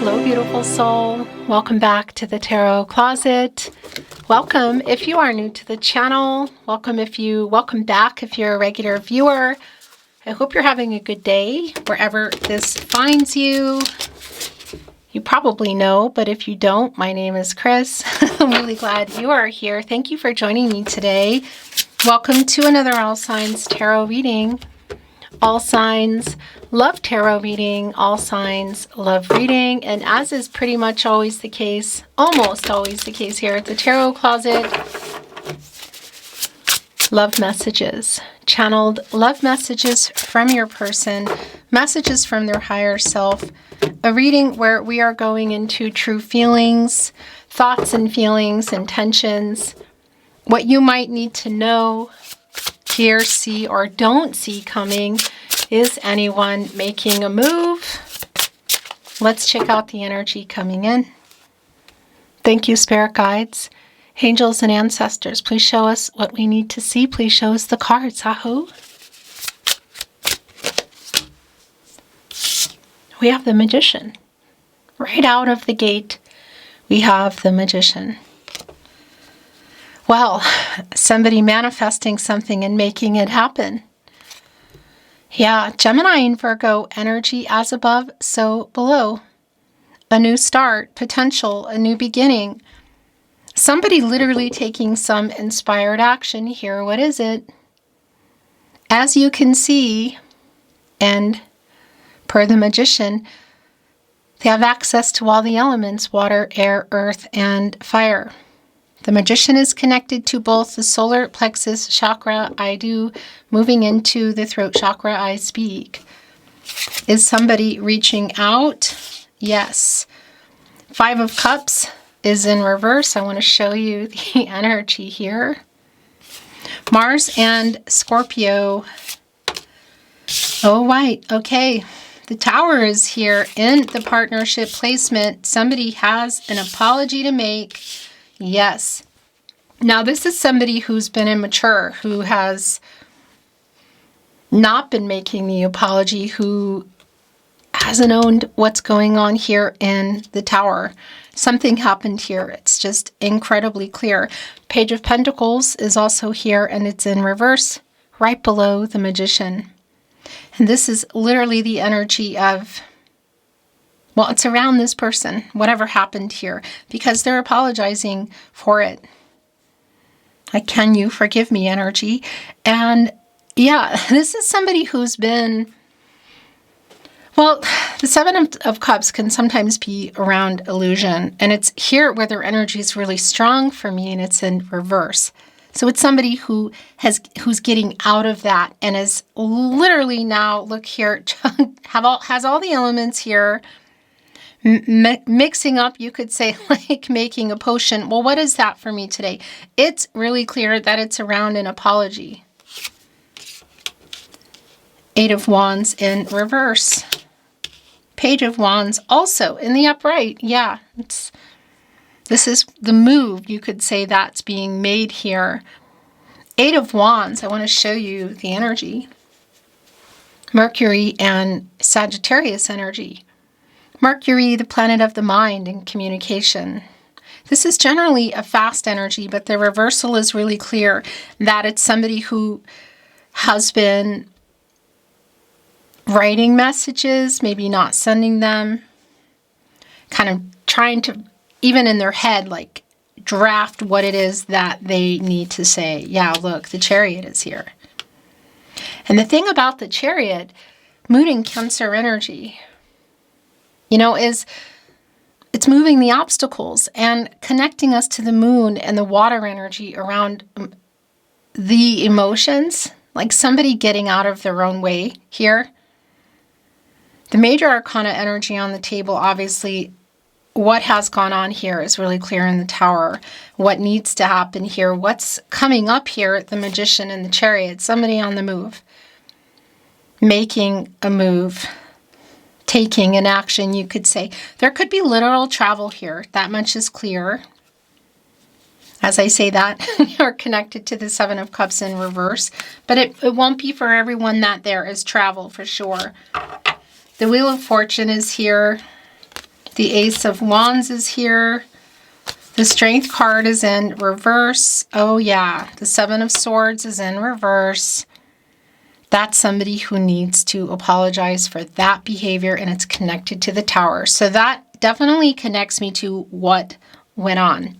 Hello, beautiful soul. Welcome back to the Tarot Closet. Welcome if you are new to the channel. Welcome back if you're a regular viewer. I hope you're having a good day wherever this finds you. You probably know, but if you don't, my name is Chris. I'm really glad you are here. Thank you for joining me today. Welcome to another All Signs Tarot reading. All signs love tarot reading, all signs love reading, and as is pretty much always the case, almost always the case here at the Tarot Closet, love messages, channeled love messages from your person, messages from their higher self, a reading where we are going into true feelings, thoughts and feelings, intentions, what you might need to know, hear, see, or don't see coming. Is anyone making a move? Let's check out the energy coming in. Thank you, spirit guides, angels, and ancestors. Please show us what we need to see. Please show us the cards. Aho. We have the Magician. Right out of the gate, we have the Magician. Well, somebody manifesting something and making it happen. Yeah, Gemini and Virgo energy, as above, so below. A new start, potential, a new beginning. Somebody literally taking some inspired action here. What is it? As you can see, and per the Magician, they have access to all the elements: water, air, earth, and fire. The Magician is connected to both the solar plexus chakra, I do, moving into the throat chakra, I speak. Is somebody reaching out? Yes. Five of Cups is in reverse. I want to show you the energy here. Mars and Scorpio. Oh, right. Okay. The Tower is here in the partnership placement. Somebody has an apology to make. Yes. Now, this is somebody who's been immature, who has not been making the apology, who hasn't owned what's going on here in the Tower. Something happened here. It's just incredibly clear. Page of Pentacles is also here, and it's in reverse, right below the Magician. And this is literally the energy of, well, it's around this person, whatever happened here, because they're apologizing for it. Like, can you forgive me energy? And yeah, this is somebody who's been, well, the Seven of Cups can sometimes be around illusion. And it's here where their energy is really strong for me, and it's in reverse. So it's somebody who's getting out of that and is literally now, look here, has all the elements here, mixing up, you could say, like making a potion. Well, what is that for me today? It's really clear that it's around an apology. Eight of Wands in reverse. Page of Wands also in the upright. Yeah, this is the move, you could say, that's being made here. Eight of Wands, I want to show you the energy. Mercury and Sagittarius energy. Mercury, the planet of the mind and communication. This is generally a fast energy, but the reversal is really clear that it's somebody who has been writing messages, maybe not sending them, kind of trying to, even in their head, like draft what it is that they need to say. Yeah, look, the Chariot is here. And the thing about the Chariot, Moon and Cancer energy, you know, is it's moving the obstacles and connecting us to the moon and the water energy around the emotions, like somebody getting out of their own way here. The major arcana energy on the table, obviously, what has gone on here is really clear in the Tower. What needs to happen here, what's coming up here, the Magician and the Chariot, somebody on the move, making a move, taking an action, you could say. There could be literal travel here. That much is clear. As I say that, you're connected to the Seven of Cups in reverse. But it won't be for everyone that there is travel, for sure. The Wheel of Fortune is here. The Ace of Wands is here. The Strength card is in reverse. Oh yeah, the Seven of Swords is in reverse. That's somebody who needs to apologize for that behavior, and it's connected to the Tower. So that definitely connects me to what went on.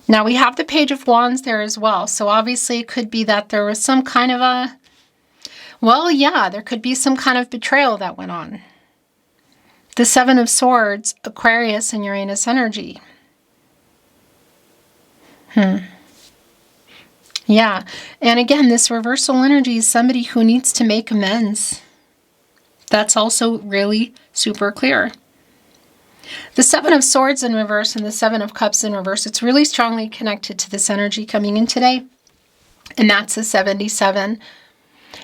Now we have the Page of Wands there as well. So obviously it could be that there was some kind of a, well, yeah, there could be some kind of betrayal that went on. The Seven of Swords, Aquarius and Uranus energy. Yeah, and again, this reversal energy is somebody who needs to make amends. That's also really super clear. The Seven of Swords in reverse and the Seven of Cups in reverse, it's really strongly connected to this energy coming in today. And that's the 77.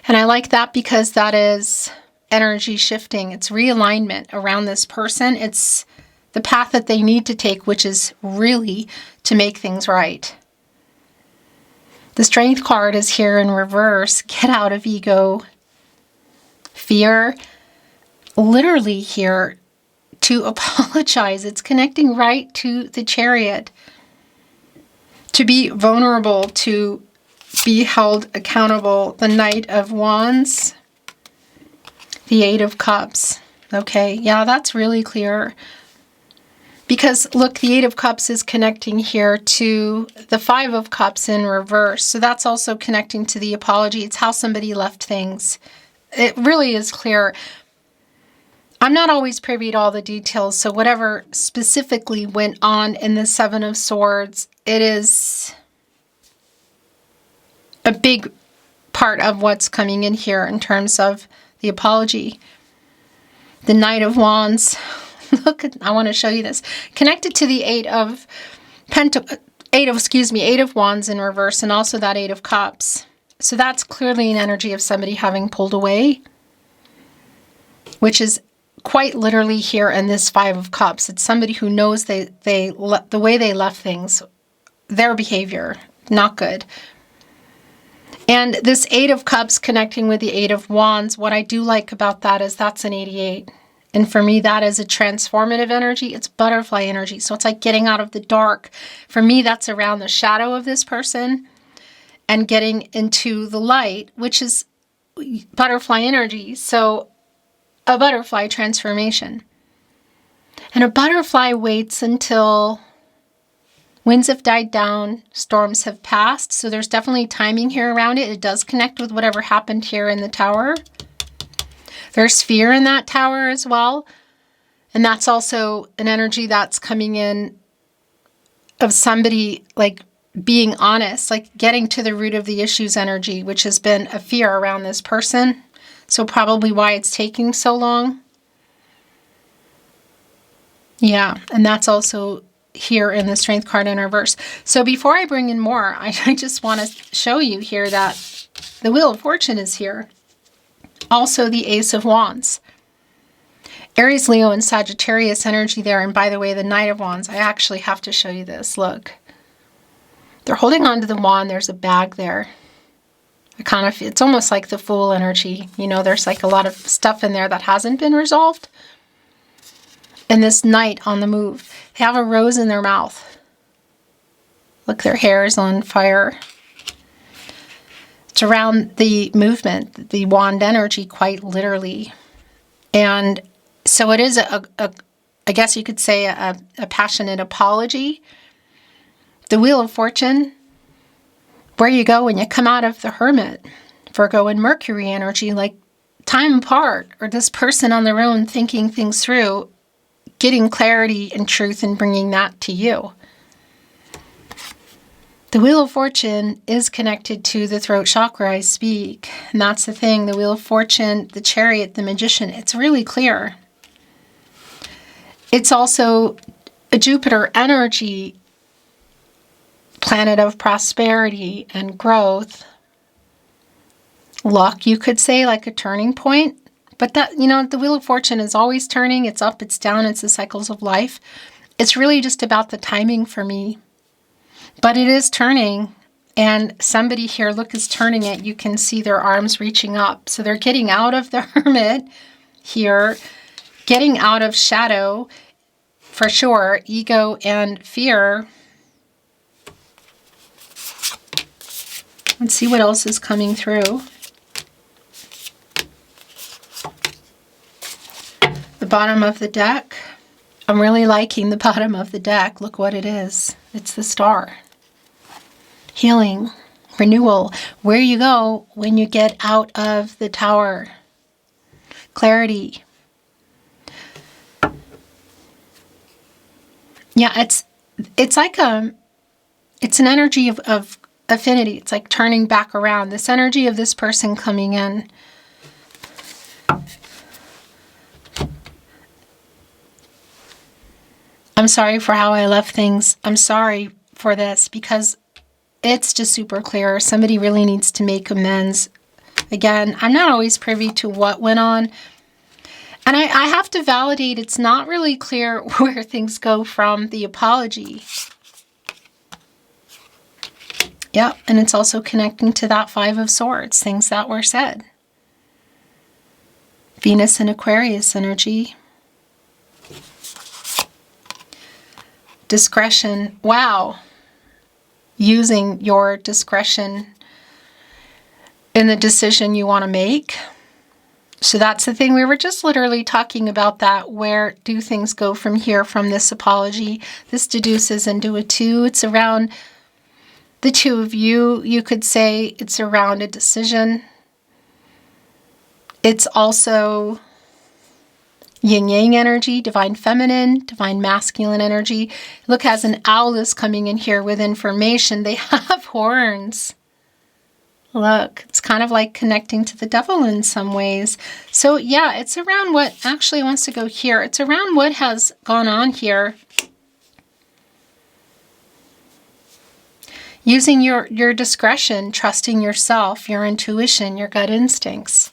And I like that because that is energy shifting. It's realignment around this person. It's the path that they need to take, which is really to make things right. The Strength card is here in reverse. Get out of ego. Fear. Literally here to apologize. It's connecting right to the Chariot. To be vulnerable, to be held accountable. The Knight of Wands. The Eight of Cups. Okay, yeah, that's really clear. Because, look, the Eight of Cups is connecting here to the Five of Cups in reverse. So that's also connecting to the apology. It's how somebody left things. It really is clear. I'm not always privy to all the details, so whatever specifically went on in the Seven of Swords, it is a big part of what's coming in here in terms of the apology. The Knight of Wands. Look, I want to show you this. Connected to the Eight of Wands in reverse, and also that Eight of Cups. So that's clearly an energy of somebody having pulled away, which is quite literally here in this Five of Cups. It's somebody who knows the way they left things, their behavior, not good. And this Eight of Cups connecting with the Eight of Wands, what I do like about that is that's an 88. And for me, that is a transformative energy. It's butterfly energy. So it's like getting out of the dark. For me, that's around the shadow of this person and getting into the light, which is butterfly energy. So a butterfly transformation. And a butterfly waits until winds have died down, storms have passed. So there's definitely timing here around it. It does connect with whatever happened here in the Tower. There's fear in that Tower as well. And that's also an energy that's coming in of somebody like being honest, like getting to the root of the issues energy, which has been a fear around this person. So probably why it's taking so long. Yeah, and that's also here in the Strength card in reverse. So before I bring in more, I just want to show you here that the Wheel of Fortune is here. Also the Ace of Wands. Aries, Leo, and Sagittarius energy there. And by the way, the Knight of Wands, I actually have to show you this. Look. They're holding on to the wand. There's a bag there. It's almost like the Fool energy. You know, there's like a lot of stuff in there that hasn't been resolved. And this Knight on the move. They have a rose in their mouth. Look, their hair is on fire. It's around the movement, the wand energy, quite literally. And so it is I guess you could say a passionate apology. The Wheel of Fortune, where you go when you come out of the Hermit, Virgo and Mercury energy, like time apart, or this person on their own thinking things through, getting clarity and truth and bringing that to you. The Wheel of Fortune is connected to the throat chakra I speak. And that's the thing. The Wheel of Fortune, the Chariot, the Magician. It's really clear. It's also a Jupiter energy, planet of prosperity and growth. Luck, you could say, like a turning point. But that, you know, the Wheel of Fortune is always turning. It's up, it's down, it's the cycles of life. It's really just about the timing for me. But it is turning, and somebody here, look, is turning it. You can see their arms reaching up. So they're getting out of the Hermit here, getting out of shadow for sure, ego and fear. Let's see what else is coming through. The bottom of the deck. I'm really liking the bottom of the deck. Look what it is. It's the Star. Healing, renewal. Where you go when you get out of the Tower. Clarity. Yeah, it's like it's an energy of affinity. It's like turning back around. This energy of this person coming in. I'm sorry for how I left things. I'm sorry for this because it's just super clear. Somebody really needs to make amends. Again, I'm not always privy to what went on. And I have to validate it's not really clear where things go from the apology. Yep, and it's also connecting to that Five of Swords, things that were said. Venus and Aquarius energy. Discretion. Wow. Using your discretion in the decision you want to make. So that's the thing. We were just literally talking about that. Where do things go from here, from this apology? This deduces into a 2. It's around the two of you. You could say it's around a decision. It's also yin-yang energy, divine feminine, divine masculine energy. Look, as an owl is coming in here with information. They have horns. Look, it's kind of like connecting to the devil in some ways. So yeah, it's around what actually wants to go here. It's around what has gone on here. Using your discretion, trusting yourself, your intuition, your gut instincts.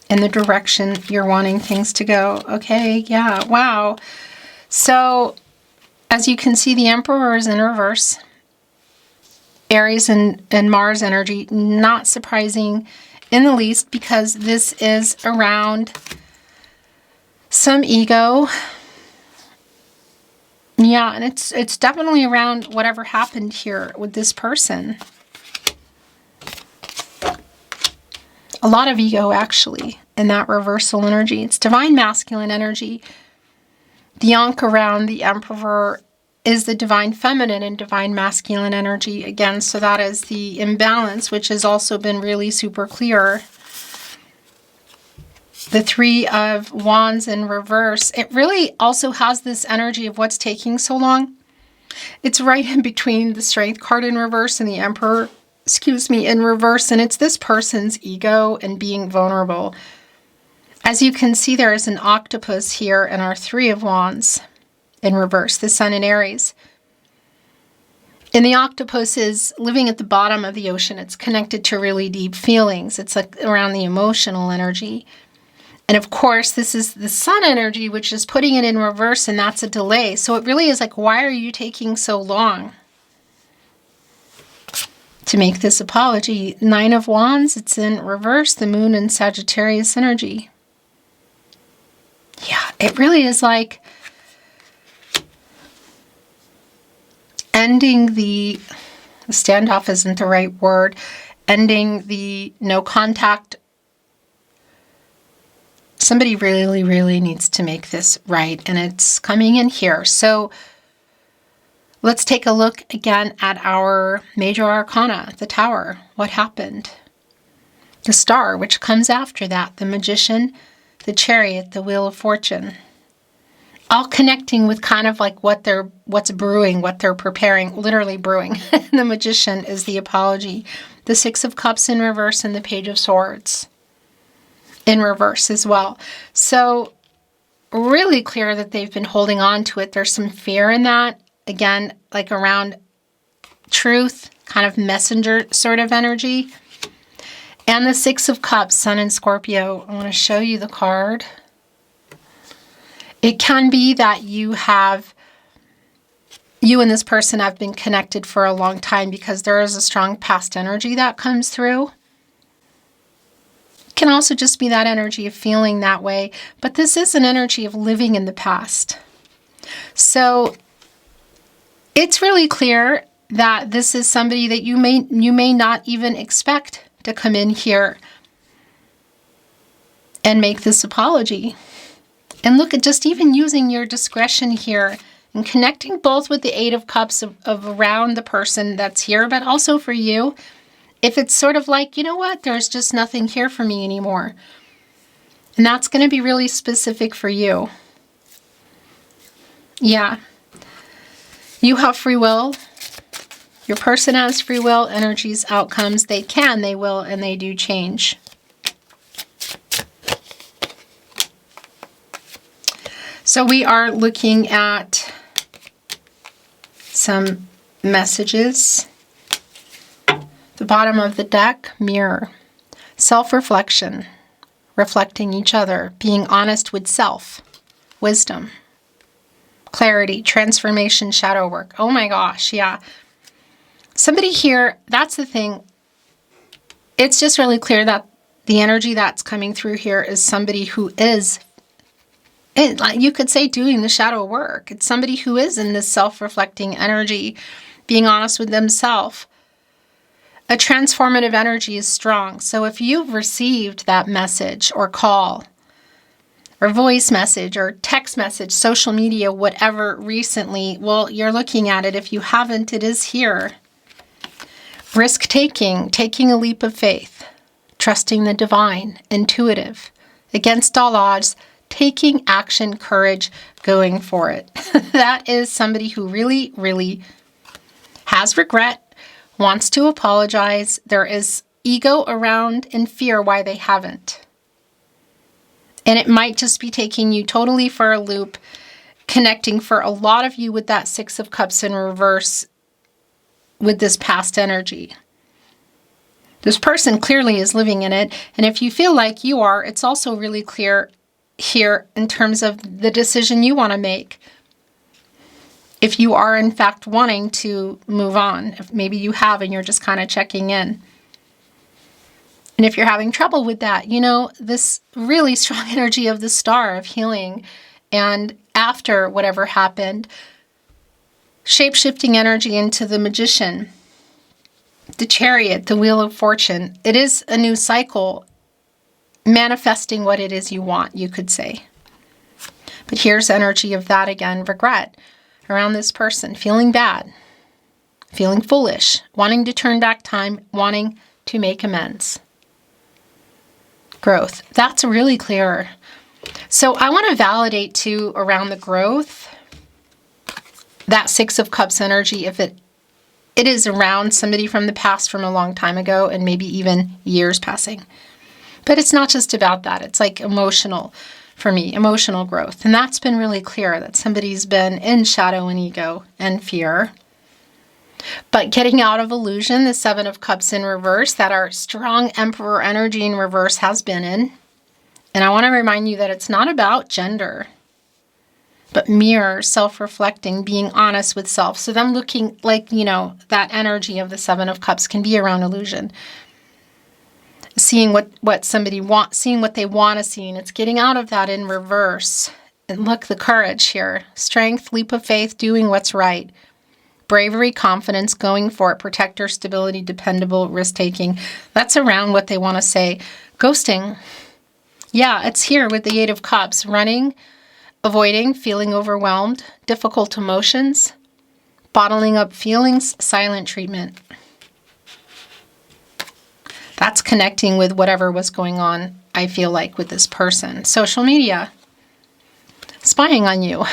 In the direction you're wanting things to go. Okay, yeah, wow. So, as you can see, the Emperor is in reverse. Aries and Mars energy, not surprising in the least, because this is around some ego. Yeah, and it's definitely around whatever happened here with this person. A lot of ego, actually, in that reversal energy. It's divine masculine energy. The Ankh around the Emperor is the divine feminine and divine masculine energy again. So that is the imbalance, which has also been really super clear. The Three of Wands in reverse. It really also has this energy of what's taking so long. It's right in between the Strength card in reverse and the Emperor, in reverse. And it's this person's ego and being vulnerable. As you can see, there is an octopus here in our Three of Wands in reverse, the Sun in Aries. And the octopus is living at the bottom of the ocean. It's connected to really deep feelings. It's like around the emotional energy. And of course, this is the Sun energy, which is putting it in reverse, and that's a delay. So it really is like, why are you taking so long to make this apology? Nine of Wands, it's in reverse, the Moon in Sagittarius energy. Yeah, it really is like ending the standoff isn't the right word, ending the no contact. Somebody really, really needs to make this right, and it's coming in here. So let's take a look again at our major arcana, the Tower. What happened? The Star, which comes after that, the Magician, the Chariot, the Wheel of Fortune. All connecting with kind of like what's brewing, what they're preparing, literally brewing. The Magician is the apology. The Six of Cups in reverse and the Page of Swords in reverse as well. So really clear that they've been holding on to it. There's some fear in that. Again, like around truth, kind of messenger sort of energy. And the Six of Cups, Sun in Scorpio. I want to show you the card. It can be that you and this person have been connected for a long time, because there is a strong past energy that comes through. Can also just be that energy of feeling that way, but this is an energy of living in the past. So it's really clear that this is somebody that you may not even expect to come in here and make this apology. And look at just even using your discretion here and connecting both with the Eight of Cups of around the person that's here, but also for you. If it's sort of like, you know what, there's just nothing here for me anymore. And that's going to be really specific for you. Yeah. You have free will. Your person has free will. Energies, outcomes, they can, they will, and they do change. So we are looking at some messages. The bottom of the deck, mirror. Self-reflection. Reflecting each other. Being honest with self. Wisdom. Clarity. Transformation. Shadow work. Oh my gosh, yeah. Somebody here, that's the thing. It's just really clear that the energy that's coming through here is somebody who is, you could say, doing the shadow work. It's somebody who is in this self-reflecting energy, being honest with themselves. A transformative energy is strong. So if you've received that message or call or voice message or text message, social media, whatever recently, well, you're looking at it. If you haven't, it is here. Risk-taking, taking a leap of faith, trusting the divine, intuitive, against all odds, taking action, courage, going for it. That is somebody who really, really has regret, wants to apologize. There is ego around and fear why they haven't. And it might just be taking you totally for a loop, connecting for a lot of you with that Six of Cups in reverse with this past energy. This person clearly is living in it. And if you feel like you are, it's also really clear here in terms of the decision you want to make. If you are, in fact, wanting to move on, if maybe you have and you're just kind of checking in. And if you're having trouble with that, you know, this really strong energy of the Star of healing and after whatever happened, shape-shifting energy into the Magician, the Chariot, the Wheel of Fortune. It is a new cycle, manifesting what it is you want, you could say. But here's energy of that again, regret around this person, feeling bad, feeling foolish, wanting to turn back time, wanting to make amends. Growth. That's really clear. So I want to validate too around the growth, that Six of Cups energy, if it is around somebody from the past, from a long time ago, and maybe even years passing. But it's not just about that. It's like emotional for me, emotional growth. And that's been really clear that somebody's been in shadow and ego and fear. But getting out of illusion, the Seven of Cups in reverse, that our strong Emperor energy in reverse has been in. And I want to remind you that it's not about gender, but mirror, self-reflecting, being honest with self. So them looking like, you know, that energy of the Seven of Cups can be around illusion. Seeing what somebody wants, seeing what they want to see, and it's getting out of that in reverse. And look, the courage here. Strength, leap of faith, doing what's right. Bravery, confidence, going for it. Protector, stability, dependable, risk-taking. That's around what they want to say. Ghosting. Yeah, it's here with the Eight of Cups. Running, avoiding, feeling overwhelmed, difficult emotions, bottling up feelings, silent treatment. That's connecting with whatever was going on, I feel like, with this person. Social media, spying on you,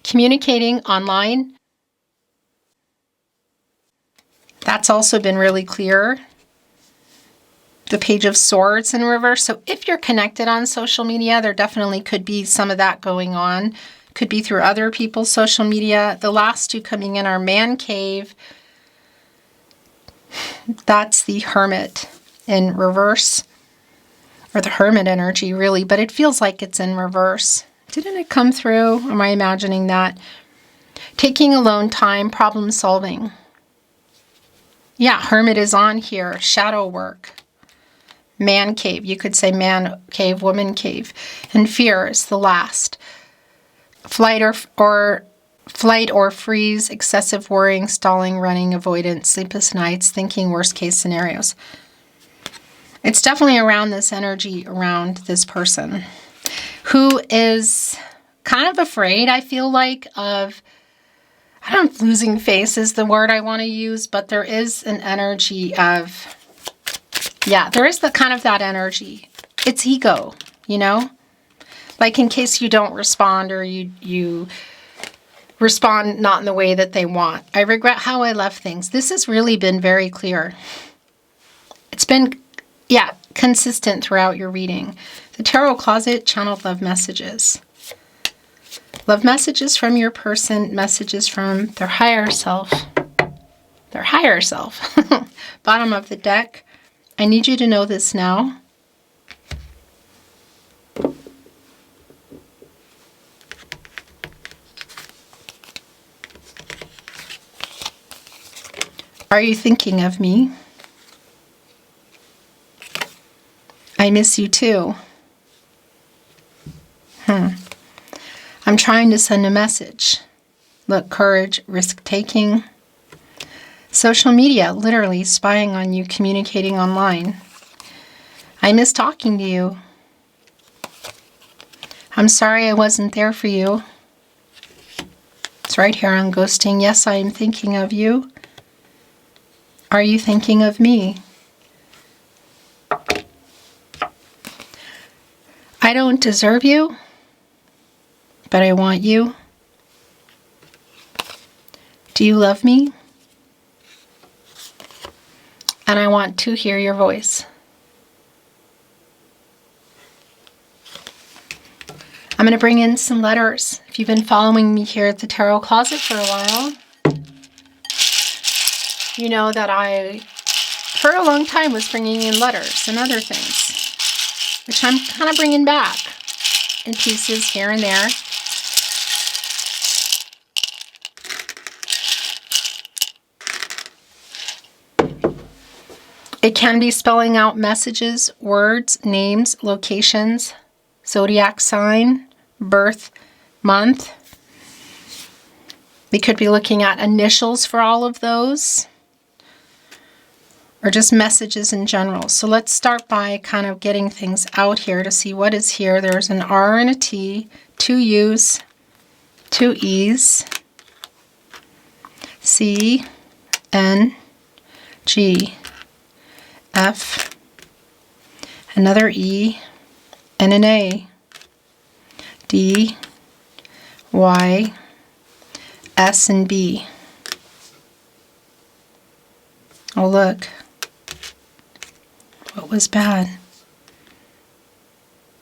communicating online. That's also been really clear. The Page of Swords in reverse. So if you're connected on social media, there definitely could be some of that going on. Could be through other people's social media. The last two coming in are Man Cave. That's the Hermit in reverse, or the Hermit energy really, but it feels like it's in reverse. Didn't it come through? Am I imagining that? Taking alone time, problem solving. Yeah, Hermit is on here. Shadow work. Man cave. You could say man cave, woman cave. And fear is the last. Flight or freeze, excessive worrying, stalling, running, avoidance, sleepless nights, thinking worst case scenarios. It's definitely around this energy, around this person who is kind of afraid, I feel like, of, I don't know if losing face is the word I want to use, but there is an energy of, yeah, there is the kind of that energy. It's ego, you know? Like in case you don't respond or you respond not in the way that they want. I regret how I left things. This has really been very clear. It's been, yeah, consistent throughout your reading. The Tarot Closet channeled love messages. Love messages from your person, messages from their higher self. Their higher self. Bottom of the deck. I need you to know this now. Are you thinking of me? I miss you too. I'm trying to send a message. Look, courage, risk-taking. Social media, literally spying on you, communicating online. I miss talking to you. I'm sorry I wasn't there for you. It's right here on ghosting. Yes, I am thinking of you. Are you thinking of me? I don't deserve you, but I want you. Do you love me? And I want to hear your voice. I'm going to bring in some letters. If you've been following me here at the Tarot Closet for a while, you know that I, for a long time, was bringing in letters and other things, which I'm kind of bringing back in pieces here and there. It can be spelling out messages, words, names, locations, zodiac sign, birth month. We could be looking at initials for all of those, or just messages in general. So let's start by kind of getting things out here to see what is here. There's an R and a T, 2 U's, 2 E's, C, N, G, F, another E, and an A, D, Y, S, and B. Oh, look. What was bad?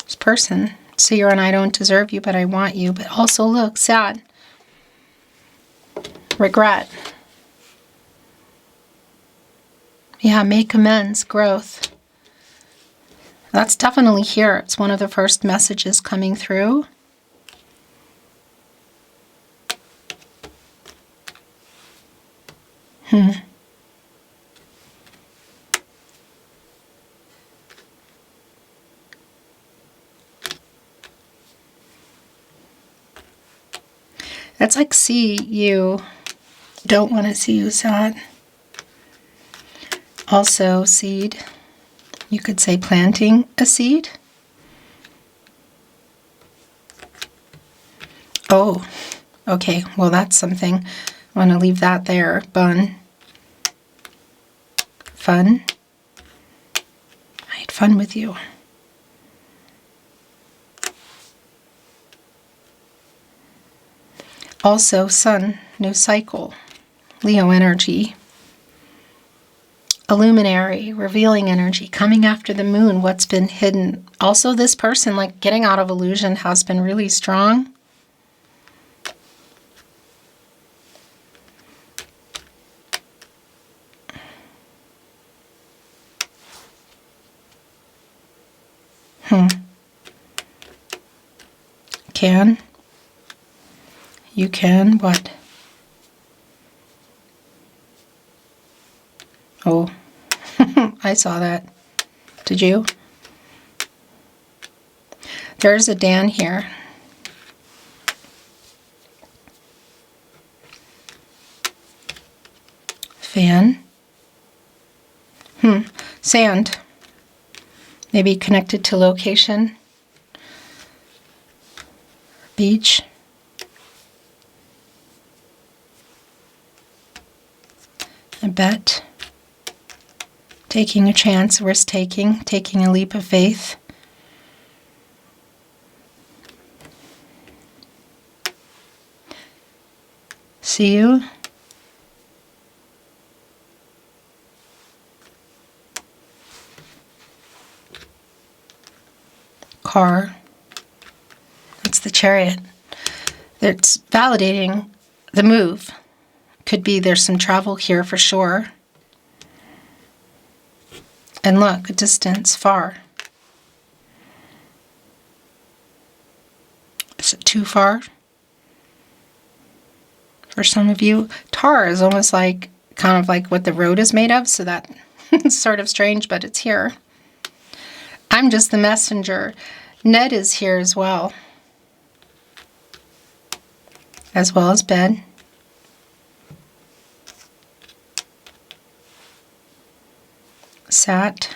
This person. So you're and I don't deserve you, but I want you. But also, look, sad. Regret. Yeah, make amends, growth. That's definitely here. It's one of the first messages coming through. That's like see you, don't want to see you sad. Also seed, you could say planting a seed. Oh, okay, well that's something. I want to leave that there. Bun. Fun. I had fun with you. Also, sun, new cycle, Leo energy, illuminary, revealing energy, coming after the moon, what's been hidden. Also, this person, like getting out of illusion, has been really strong. Can. You can what? Oh, I saw that. Did you? There's a Dan here. Fan. Sand. Maybe connected to location. Beach. A bet. Taking a chance, risk-taking, taking a leap of faith. See you. Car. That's the Chariot. It's validating the move. Could be there's some travel here for sure. And look, a distance, far. Is it too far? For some of you, tar is almost like, kind of like what the road is made of, so that it's sort of strange, but it's here. I'm just the messenger. Ned is here as well as bed. Sat.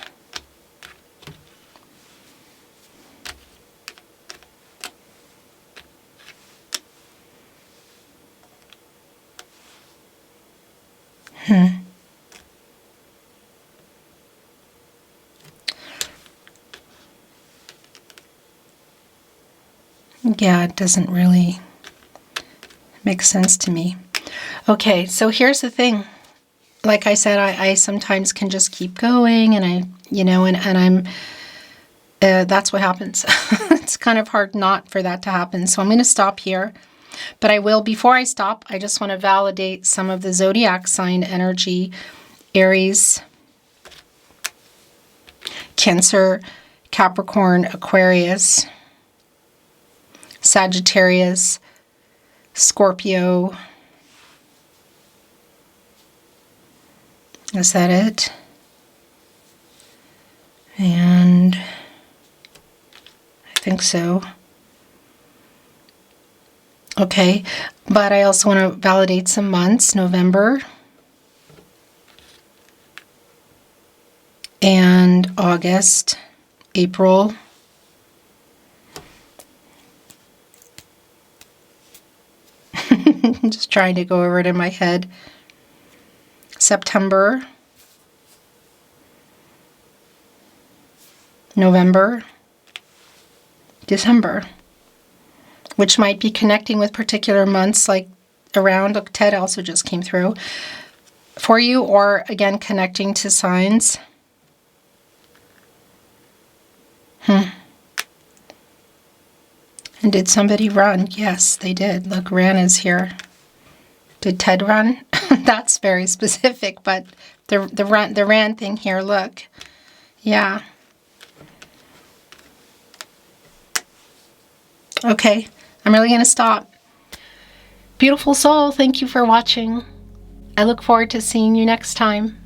Yeah, it doesn't really make sense to me. Okay, so here's the thing. Like I said, I sometimes can just keep going, and I'm, that's what happens. It's kind of hard not for that to happen. So I'm going to stop here. But I will, before I stop, I just want to validate some of the zodiac sign energy. Aries, Cancer, Capricorn, Aquarius, Sagittarius, Scorpio. Is that it? And I think so. Okay, but I also want to validate some months. November and August, April, just trying to go over it in my head. September, November, December, which might be connecting with particular months, like around, look, Ted also just came through for you, or again, connecting to signs. And did somebody run? Yes, they did. Look, Ran is here. Did Ted run? That's very specific, but the Ran thing here, look. Yeah. Okay, I'm really going to stop. Beautiful soul, thank you for watching. I look forward to seeing you next time.